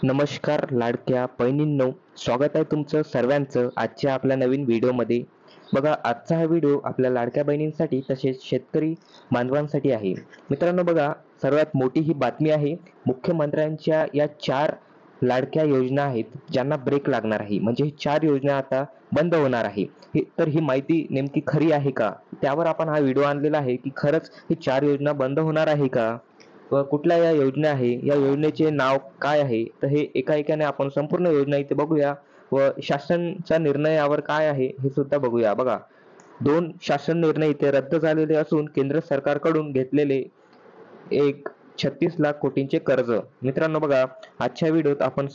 नमस्कार लाडक्या बहिणींनो, स्वागत आहे तुमचं सर्वांचं आजच्या आपल्या नवीन व्हिडिओमध्ये. बघा, आजचा हा व्हिडिओ आपल्या लाडक्या बहिणींसाठी तसेच शेतकरी बांधवांसाठी आहे. मित्रांनो बघा, सर्वात मोठी ही बातमी आहे. मुख्यमंत्र्यांच्या या 4 लाडक्या योजना आहेत ज्यांना ब्रेक लागणार आहे. म्हणजे ही 4 योजना आता बंद होणार आहे. ही माहिती नेमकी खरी आहे का? त्यावर आपण हा व्हिडिओ आणलेला आहे की खरंच ही 4 योजना बंद होणार आहे का? व कुठल्या या योजना आहे, या योजनेचे नाव काय आहे? तर हे एका-एकाने आपण संपूर्ण योजना इथे बघूया व शासनचा निर्णय यावर काय आहे हे सुद्धा बघूया. बघा, 2 शासन निर्णय इथे रद्द झालेले असून केंद्र सरकारकडून घेतलेले एक 36 लाख कोटींचे कर्ज. मित्रांनो बघा, आजच्या व्हिडिओत आपण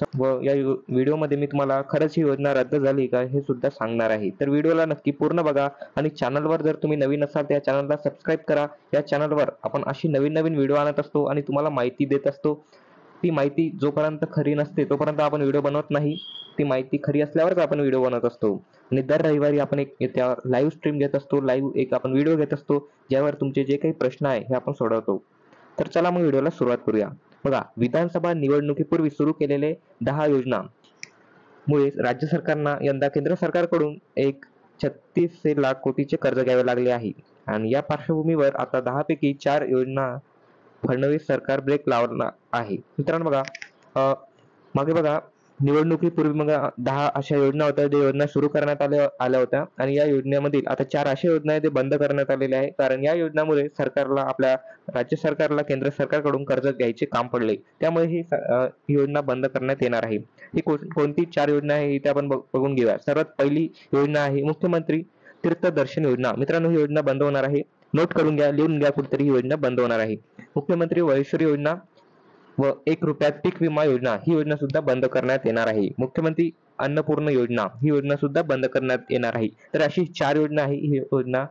या व्हिडिओमध्ये मी तुम्हाला खरंच ही योजना रद्द झाली का हे सुद्धा सांगणार आहे. तर व्हिडिओला नक्की पूर्ण बघा आणि चॅनलवर जर तुम्ही नवीन असाल तर या चॅनलला सबस्क्राईब करा. या चॅनलवर आपण अशी नवीन-नवीन व्हिडिओ आणत असतो आणि तुम्हाला माहिती देत असतो. ती माहिती जोपर्यंत खरी नसते तोपर्यंत आपण व्हिडिओ बनवत नाही. ती माहिती खरी असल्यावरच आपण व्हिडिओ बनवत असतो. आणि दर रविवारी आपण एक त्यावर लाईव्ह स्ट्रीम घेत असतो. लाईव्ह एक आपण व्हिडिओ घेत असतो, ज्यावर तुमचे जे काही प्रश्न आहे हे आपण सोडवतो. तर चला मग व्हिडिओला सुरुवात करूया. बघा, विधानसभा निवडणुकीपूर्वी सुरू केलेले 10 योजना मुळे राज्य सरकारना यंदा केंद्र सरकारकडून एक 36 लाख कोटीचे कर्ज घ्यावे लागले आहे. आणि या पार्श्वभूमीवर आता 10 पैकी 4 योजना फडणवीस सरकार ब्रेक लावणार आहे. मित्रांनो बघा, मागे बघा निवडणुकीपूर्वी मग 10 अशा योजना होत्या, ज्या योजना सुरू करण्यात आल्या होत्या आणि या योजनेमधील आता 4 अशा योजना आहेत, ते बंद करण्यात आलेल्या आहे. कारण या योजनामुळे सरकारला आपल्या राज्य सरकारला केंद्र सरकारकडून कर्ज घ्यायचे काम पडले. त्यामुळे ही योजना बंद करण्यात येणार आहे. ही कोणती 4 योजना आहे इथे आपण बघून घेऊया. सर्वात पहिली योजना आहे मुख्यमंत्री तीर्थदर्शन योजना. मित्रांनो, ही योजना बंद होणार आहे. नोट करून घ्या, लिहून घ्या कुठेतरी, ही योजना बंद होणार आहे. मुख्यमंत्री वयश्री योजना व 1 रुपयात पीक विमा योजना ही योजना सुद्धा बंद करण्यात येणार आहे. मुख्यमंत्री अन्नपूर्ण योजना ही योजना सुद्धा बंद करण्यात येणार आहे. तर अशी 4 योजना आहे. ही योजना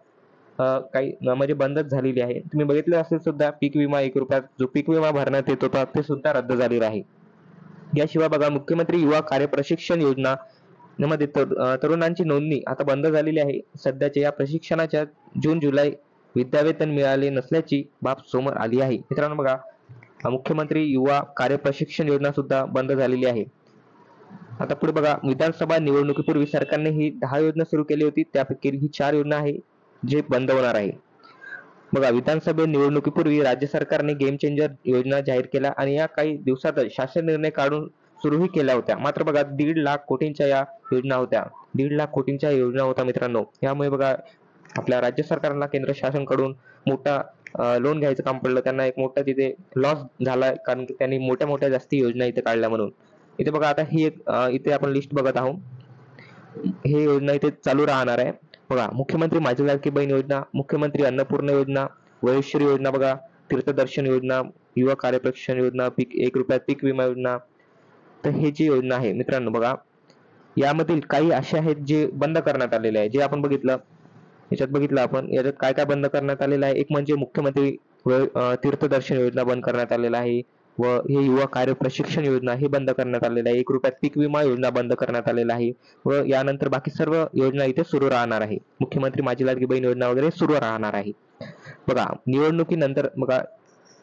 काही म्हणजे बंदच झालेली आहे. तुम्ही बघितलं असेल सुद्धा, पीक विमा 1 रुपयात जो पीक विमा भरण्यात येत होता ते सुद्धा रद्द झालेला आहे. याशिवाय बघा, मुख्यमंत्री युवा कार्य प्रशिक्षण योजना यामध्ये तरुणांची नोंदणी आता बंद झालेली आहे. सध्याच्या या प्रशिक्षणाच्या जून-जुलै विद्यावेतन मिळाले नसल्याची बाब समोर आली आहे. मित्रांनो बघा, मुख्यमंत्री युवा कार्य प्रशिक्षण योजना सुद्धा बंद झालेली आहे. आता पुढे बघा, विधानसभा निवडणुकीपूर्वी सरकारने ही 10 योजना सुरू केली होती. त्यापैकी ही 4 योजना आहे जे बंद होणार आहे. बघा, विधानसभा निवडणुकीपूर्वी राज्य सरकारने गेम चेंजर योजना जाहीर केल्या आणि या काही दिवसातच शासन निर्णय काढून सुरूही केल्या होत्या. मात्र बघा, 1.5 लाख कोटींच्या या योजना होत्या. 1.5 लाख कोटींच्या योजना होत्या मित्रांनो. यामुळे बघा, आपल्या राज्य सरकारला केंद्र शासनाकडून मोठा लोन घ्यायचं काम पडलं. त्यांना एक मोठा तिथे लॉस झाला, कारण की त्यांनी मोठ्या-मोठ्या जास्ती योजना इथे काढल्या म्हणून. इथे बघा, आता ही एक इथे आपण लिस्ट बघत आहोत. ही योजना इथे चालू राहणार आहे. बघा, मुख्यमंत्री माझी लाडकी बहीण योजना, मुख्यमंत्री अन्नपूर्णा योजना, वयोश्री योजना बघा, तीर्थदर्शन योजना, युवा कार्य प्रशिक्षण योजना, 1 रुपयात पीक विमा योजना. तर हे जी योजना आहे मित्रांनो बघा, यामधील काही असे आहेत जे बंद करण्यात आलेले आहे. जे आपण बघितलं, याच्यात बघितलं आपण, याच्यात काय-काय बंद करण्यात आलेलं आहे. एक म्हणजे मुख्यमंत्री तीर्थदर्शन योजना बंद करण्यात आलेला आहे व हे युवा कार्य प्रशिक्षण योजना हे बंद करण्यात आलेलं आहे. 1 रुपयात पीक विमा योजना बंद करण्यात आलेला आहे व यानंतर बाकी सर्व योजना इथे सुरू राहणार आहे. मुख्यमंत्री माझी लाडकी बहीण योजना वगैरे सुरू राहणार आहे. बघा, निवडणुकीनंतर बघा,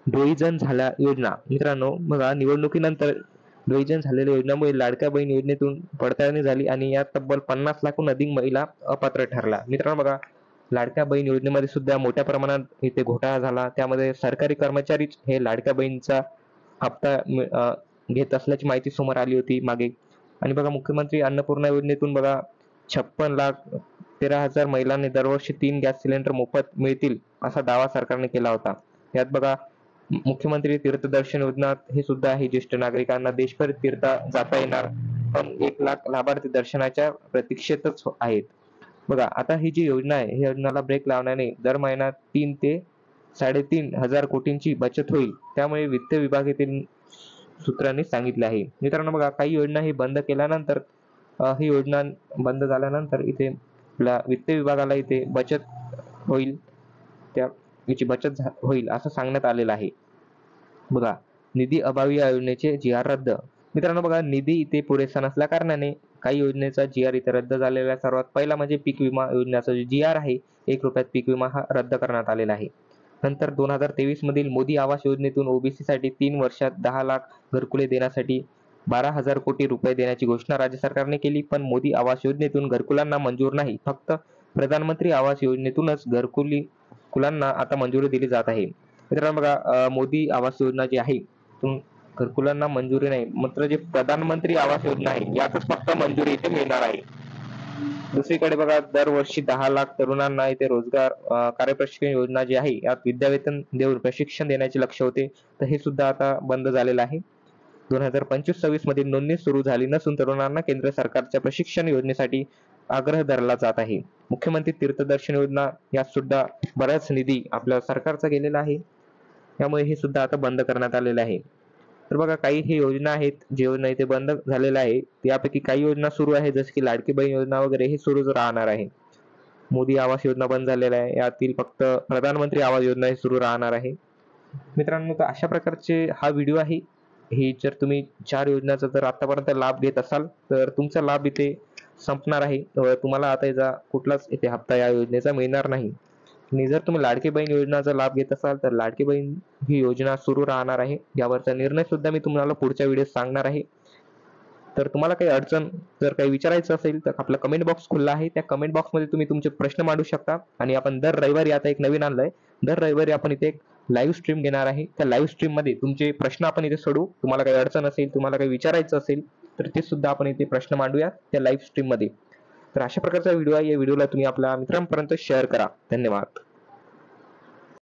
डोईजन झाल्या योजना. मित्रांनो बघा, निवडणुकीनंतर डोईजन झालेल्या योजनेमुळे लाडक्या बहीण योजनेतून पडताळणी झाली आणि यात तब्बल 50 लाखाहून अधिक महिला अपात्र ठरल्या. मित्रांनो बघा, लाडक्या बहीण योजनेमध्ये सुद्धा मोठ्या प्रमाणात इथे घोटाळा झाला. त्यामध्ये सरकारी कर्मचारीच हे लाडक्या बहीणचा हप्ता घेत असल्याची माहिती समोर आली होती मागे. आणि बघा, मुख्यमंत्री अन्नपूर्णा योजनेतून बघा 56,13,000 महिलांनी दरवर्षी 3 गॅस सिलेंडर मोफत मिळतील असा दावा सरकारने केला होता. यात बघा, मुख्यमंत्री तीर्थदर्शन योजना हे सुद्धा आहे. ज्येष्ठ नागरिकांना देशभर जाता येणार, पण 1 लाख लाभार्थी दर्शनाच्या प्रतीक्षेतच आहेत. बघा, आता ही जी योजना आहे, ही योजनेला ब्रेक लावण्याने दर महिन्यात 3 ते 3,500 कोटींची बचत होईल. त्यामुळे वित्त विभागातील सूत्रांनी सांगितले आहे. मित्रांनो बघा, काही योजना ही बंद केल्यानंतर ही योजना बंद झाल्यानंतर इथे आपल्या वित्त विभागाला इथे बचत होईल, त्या याची बचत होईल असं सांगण्यात आलेलं आहे. बघा, निधी अभावी या योजनेचे जी-आर रद्द. मित्रांनो बघा, निधी इथे पुरेसा नसल्या कारणाने काही योजनेचा जी-आर इथे रद्द झालेला आहे. सर्वात पहिला म्हणजे पीक विमा योजनेचा जो जी-आर आहे, 1 रुपयात पीक विमा हा रद्द करण्यात आलेला आहे. नंतर 2023 मधील मोदी आवास योजनेतून ओबीसीसाठी 3 वर्षात 10 लाख घरकुले देण्यासाठी 12,000 कोटी रुपये देण्याची घोषणा राज्य सरकारने केली, पण मोदी आवास योजनेतून घरकुलांना मंजूर नाही. फक्त प्रधानमंत्री आवास योजनेतूनच कुलांना आता मंजुरी दिली जात आहे. मित्रांनो बघा, मोदी आवास योजना जी आहे तिथून घरकुलांना मंजुरी नाही, मात्र जे प्रधानमंत्री आवास योजना आहे यातच फक्त मंजुरी इथे मिळणार आहे. दुसरीकडे बघा, दरवर्षी 10 लाख तरुणांना इथे रोजगार कार्यप्रशिक्षण योजना जी आहे यात विद्यावेतन देऊन प्रशिक्षण देण्याचे लक्ष्य होते, तर हे सुद्धा आता बंद झालेलं आहे. 2025-26 मध्ये नोंदणी सुरू झाली नसून तरुणांना केंद्र सरकारच्या प्रशिक्षण योजनेसाठी आग्रह धरला जात आहे. मुख्यमंत्री तीर्थदर्शन योजना यात सुद्धा बराच निधी आपल्या सरकारचा गेलेला आहे. त्यामुळे हे सुद्धा आता बंद करण्यात आलेलं आहे. तर बघा, काही ही योजना आहेत, जी योजना इथे बंद झालेल्या आहे. यापैकी काही योजना सुरू आहे, जसे की लाडकी बहीण योजना वगैरे हे सुरूच राहणार आहे. मोदी आवास योजना बंद झालेला आहे. यातील फक्त प्रधानमंत्री आवास योजना ही सुरू राहणार आहे. मित्रांनो, तर अशा प्रकारचे हा व्हिडिओ आहे. ही जर तुम्ही 4 योजनांचा जर आतापर्यंत लाभ घेत असाल, तर तुमचा लाभ इथे संपणार आहे. तुम्हाला आता याचा कुठलाच इथे हप्ता या योजनेचा मिळणार नाही. आणि जर तुम्ही लाडकी बहीण योजनेचा लाभ घेत असाल, तर लाडकी बहीण ही योजना सुरू राहणार आहे. यावरचा निर्णय सुद्धा मी तुम्हाला पुढच्या व्हिडिओत सांगणार आहे. तर तुम्हाला काही अडचण जर काही विचारायचं असेल, तर आपला कमेंट बॉक्स खुला आहे. त्या कमेंट बॉक्समध्ये तुम्ही तुमचे प्रश्न मांडू शकता. आणि आपण दर रविवारी आता एक नवीन आणलंय. दर रविवारी आपण इथे एक लाईव्ह स्ट्रीम घेणार आहे. त्या लाईव्ह स्ट्रीममध्ये तुमचे प्रश्न आपण इथे सोडवू. तुम्हाला काही अडचण असेल, तुम्हाला काही विचारायचं असेल, तर ते सुद्धा आपण इथे प्रश्न मांडूया त्या लाईव्ह स्ट्रीममध्ये. तर अशा प्रकारचा व्हिडिओ आहे. या व्हिडिओला तुम्ही आपल्या मित्रांपर्यंत शेअर करा. धन्यवाद.